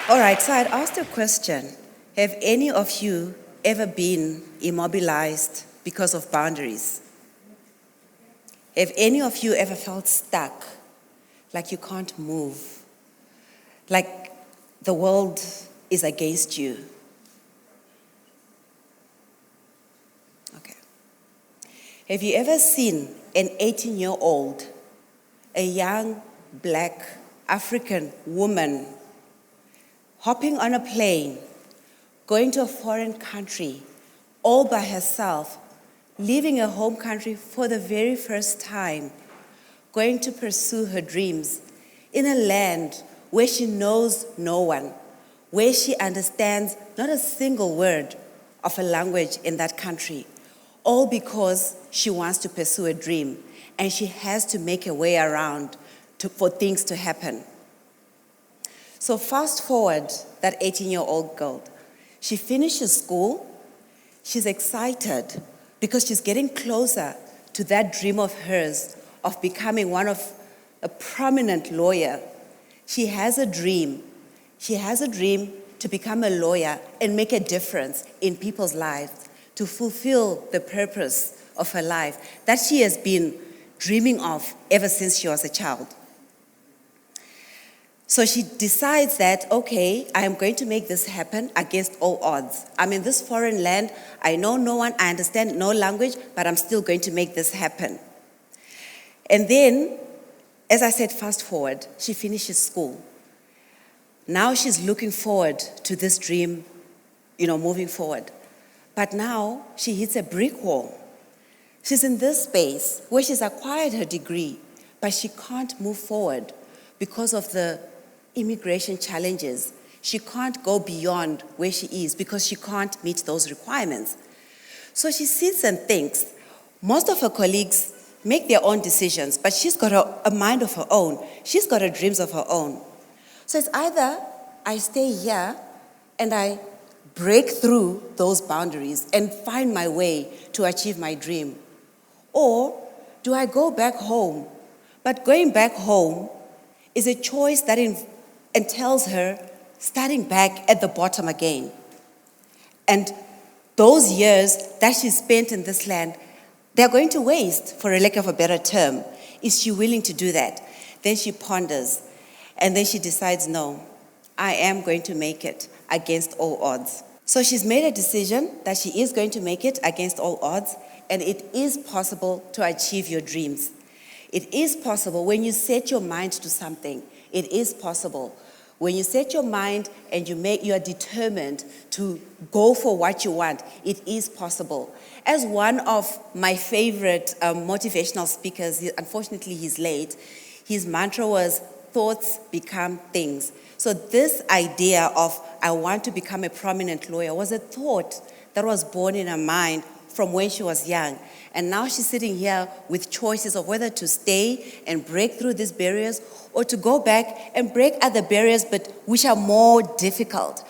All right, so I'd asked a question. Have any of you ever been immobilized because of boundaries? Have any of you ever felt stuck, like you can't move, like the world is against you? Okay. Have you ever seen an 18-year-old, a young black African woman, hopping on a plane, going to a foreign country, all by herself, leaving her home country for the very first time, going to pursue her dreams in a land where she knows no one, where she understands not a single word of a language in that country, all because she wants to pursue a dream and she has to make a way around for things to happen. So fast forward that 18-year-old girl. She finishes school. She's excited because she's getting closer to that dream of hers of becoming a prominent lawyer. She has a dream. She has a dream to become a lawyer and make a difference in people's lives, to fulfill the purpose of her life that she has been dreaming of ever since she was a child. So she decides that, okay, I am going to make this happen against all odds. I'm in this foreign land, I know no one, I understand no language, but I'm still going to make this happen. And then, as I said, fast forward, she finishes school. Now she's looking forward to this dream, moving forward. But now she hits a brick wall. She's in this space where she's acquired her degree, but she can't move forward because of the immigration challenges. She can't go beyond where she is because she can't meet those requirements. So she sits and thinks. Most of her colleagues make their own decisions, but she's got a mind of her own. She's got her dreams of her own. So it's either I stay here and I break through those boundaries and find my way to achieve my dream, or do I go back home? But going back home is a choice that entails her starting back at the bottom again. And those years that she spent in this land, they're going to waste, for a lack of a better term. Is she willing to do that? Then she ponders, and then she decides, no, I am going to make it against all odds. So she's made a decision that she is going to make it against all odds, and it is possible to achieve your dreams. It is possible when you set your mind to something. It is possible. When you set your mind and you are determined to go for what you want, it is possible. As one of my favorite motivational speakers, unfortunately he's late, his mantra was, thoughts become things. So this idea of, I want to become a prominent lawyer, was a thought that was born in her mind from when she was young. And now she's sitting here with choices of whether to stay and break through these barriers or to go back and break other barriers, but which are more difficult.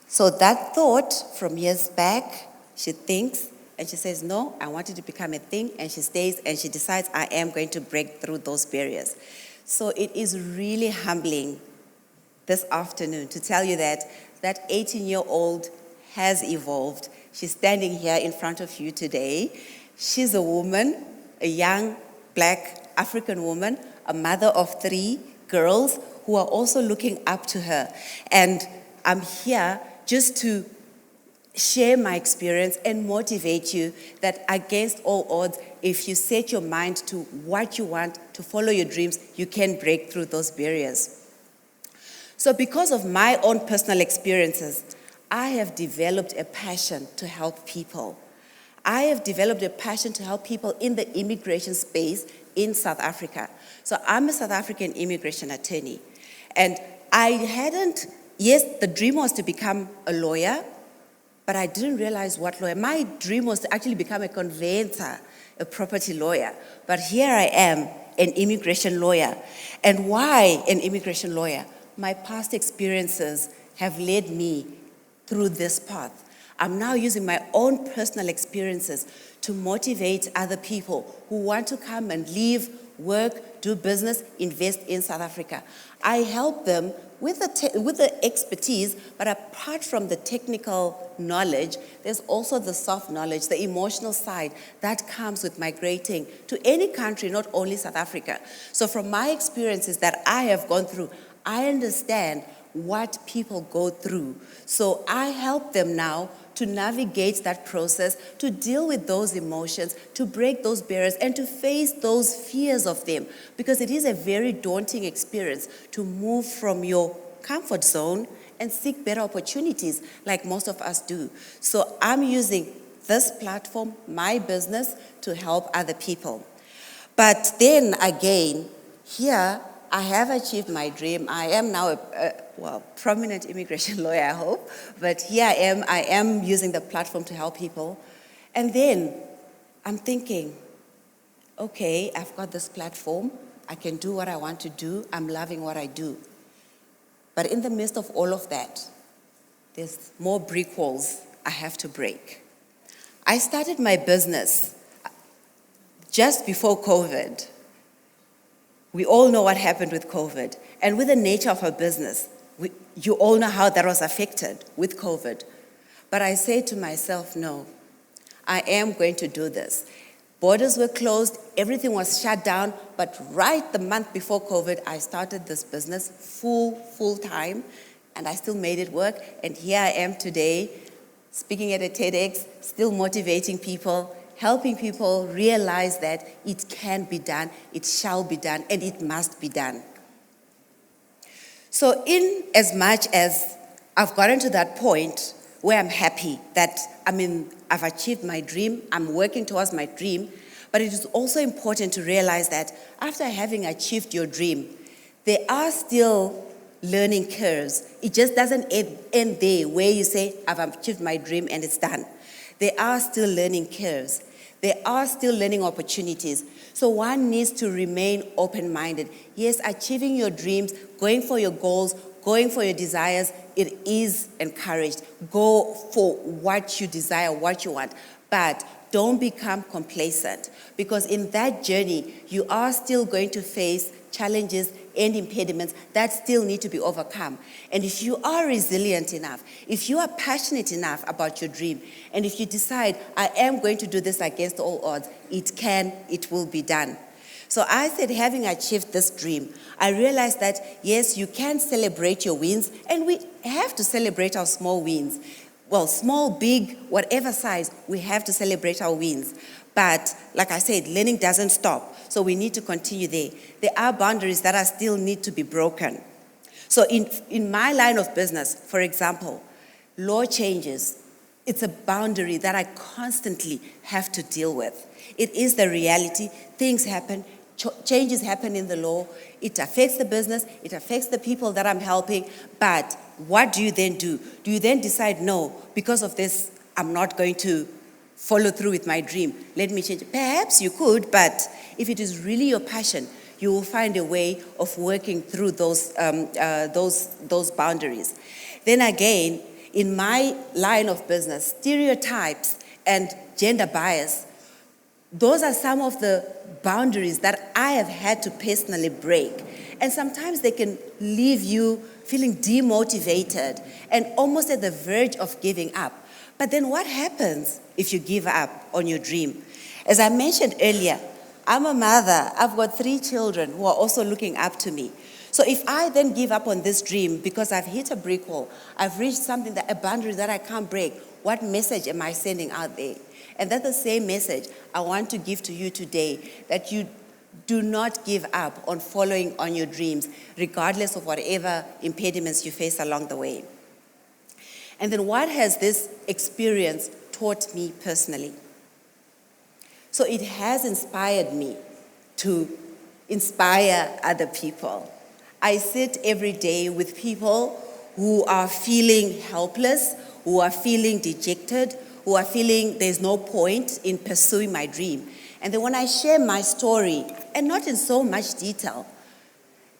So that thought from years back, she thinks and she says, no, I want it to become a thing, and she stays and she decides, I am going to break through those barriers. So it is really humbling this afternoon to tell you that 18-year-old has evolved. She's standing here in front of you today. She's a woman, a young black African woman, a mother of 3 girls who are also looking up to her. And I'm here just to share my experience and motivate you that against all odds, if you set your mind to what you want, to follow your dreams, you can break through those barriers. So because of my own personal experiences, I have developed a passion to help people. I have developed a passion to help people in the immigration space in South Africa. So I'm a South African immigration attorney. And yes, the dream was to become a lawyer, but I didn't realize what lawyer. My dream was to actually become a conveyancer, a property lawyer. But here I am, an immigration lawyer. And why an immigration lawyer? My past experiences have led me through this path. I'm now using my own personal experiences to motivate other people who want to come and live work, do business, invest in South Africa. I help them with the expertise, but apart from the technical knowledge, there's also the soft knowledge, the emotional side that comes with migrating to any country, not only South Africa. So from my experiences that I have gone through, I understand what people go through. So I help them now to navigate that process, to deal with those emotions, to break those barriers, and to face those fears of them. Because it is a very daunting experience to move from your comfort zone and seek better opportunities like most of us do. So I'm using this platform, my business, to help other people. But then again, here, I have achieved my dream. I am now a prominent immigration lawyer, I hope. But here I am using the platform to help people. And then I'm thinking, okay, I've got this platform. I can do what I want to do. I'm loving what I do. But in the midst of all of that, there's more brick walls I have to break. I started my business just before COVID. We all know what happened with COVID. And with the nature of our business, you all know how that was affected with COVID. But I say to myself, no, I am going to do this. Borders were closed, everything was shut down, but right the month before COVID, I started this business full time, and I still made it work. And here I am today, speaking at a TEDx, still motivating people, helping people realize that it can be done, it shall be done, and it must be done. So in as much as I've gotten to that point where I'm happy that, I've achieved my dream, I'm working towards my dream, but it is also important to realize that after having achieved your dream, there are still learning curves. It just doesn't end there where you say, I've achieved my dream and it's done. There are still learning curves. There are still learning opportunities. So one needs to remain open-minded. Yes, achieving your dreams, going for your goals, going for your desires, it is encouraged. Go for what you desire, what you want. But don't become complacent, because in that journey, you are still going to face challenges and impediments that still need to be overcome. And if you are resilient enough, if you are passionate enough about your dream, and if you decide, I am going to do this against all odds, it will be done. So I said, having achieved this dream, I realized that, yes, you can celebrate your wins, and we have to celebrate our small wins. Well, small, big, whatever size, we have to celebrate our wins. But like I said, learning doesn't stop, so we need to continue there. There are boundaries that still need to be broken. So in my line of business, for example, law changes. It's a boundary that I constantly have to deal with. It is the reality. Things happen. Changes happen in the law. It affects the business. It affects the people that I'm helping. But what do you then do? Do you then decide, no, because of this, I'm not going to follow through with my dream? Let me change. Perhaps you could, but if it is really your passion, you will find a way of working through those boundaries. Then again, in my line of business, stereotypes and gender bias, those are some of the boundaries that I have had to personally break. And sometimes they can leave you feeling demotivated and almost at the verge of giving up. But then what happens if you give up on your dream? As I mentioned earlier, I'm a mother. I've got 3 children who are also looking up to me. So if I then give up on this dream because I've hit a brick wall, I've reached a boundary that I can't break, what message am I sending out there? And that's the same message I want to give to you today, that you do not give up on following on your dreams, regardless of whatever impediments you face along the way. And then what has this experience taught me personally? So it has inspired me to inspire other people. I sit every day with people who are feeling helpless, who are feeling dejected, who are feeling there's no point in pursuing my dream. And then when I share my story, and not in so much detail,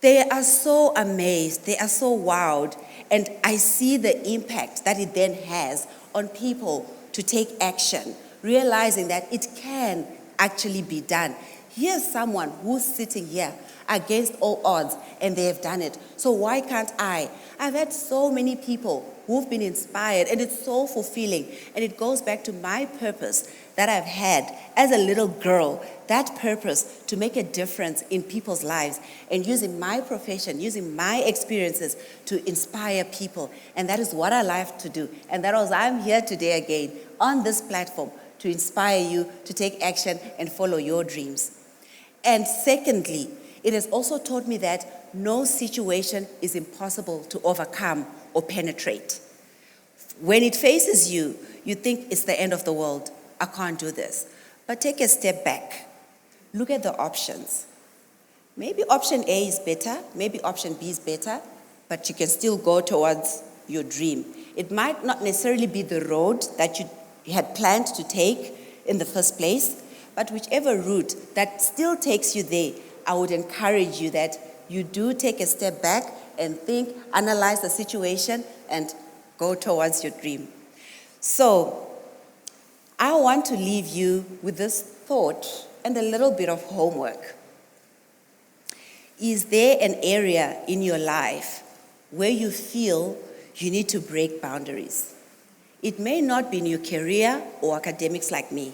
they are so amazed, they are so wowed, and I see the impact that it then has on people to take action, realizing that it can actually be done. Here's someone who's sitting here against all odds, and they have done it. So why can't I? I've had so many people who've been inspired, and it's so fulfilling. And it goes back to my purpose that I've had as a little girl, that purpose to make a difference in people's lives, and using my profession, using my experiences to inspire people. And that is what I like to do. And that was, I'm here today again on this platform to inspire you to take action and follow your dreams. And secondly, it has also taught me that no situation is impossible to overcome or penetrate. When it faces you, you think it's the end of the world. I can't do this. But take a step back. Look at the options. Maybe option A is better, maybe option B is better, but you can still go towards your dream. It might not necessarily be the road that you had planned to take in the first place, but whichever route that still takes you there, I would encourage you that you do take a step back and think, analyze the situation, and go towards your dream. So, I want to leave you with this thought and a little bit of homework. Is there an area in your life where you feel you need to break boundaries? It may not be in your career or academics like me.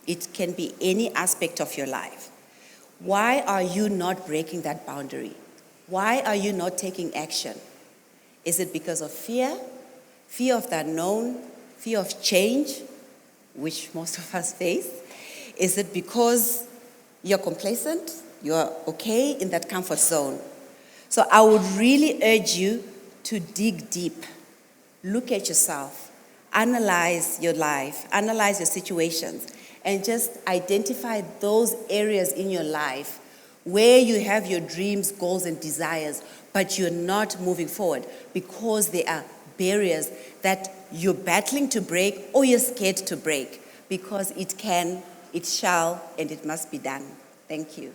It can be any aspect of your life. Why are you not breaking that boundary? Why are you not taking action? Is it because of fear? Fear of the unknown? Fear of change, which most of us face? Is it because you're complacent? You're okay in that comfort zone? So I would really urge you to dig deep. Look at yourself. Analyze your life. Analyze your situations. And just identify those areas in your life where you have your dreams, goals, and desires, but you're not moving forward because there are barriers that you're battling to break or you're scared to break, because it can, it shall, and it must be done. Thank you.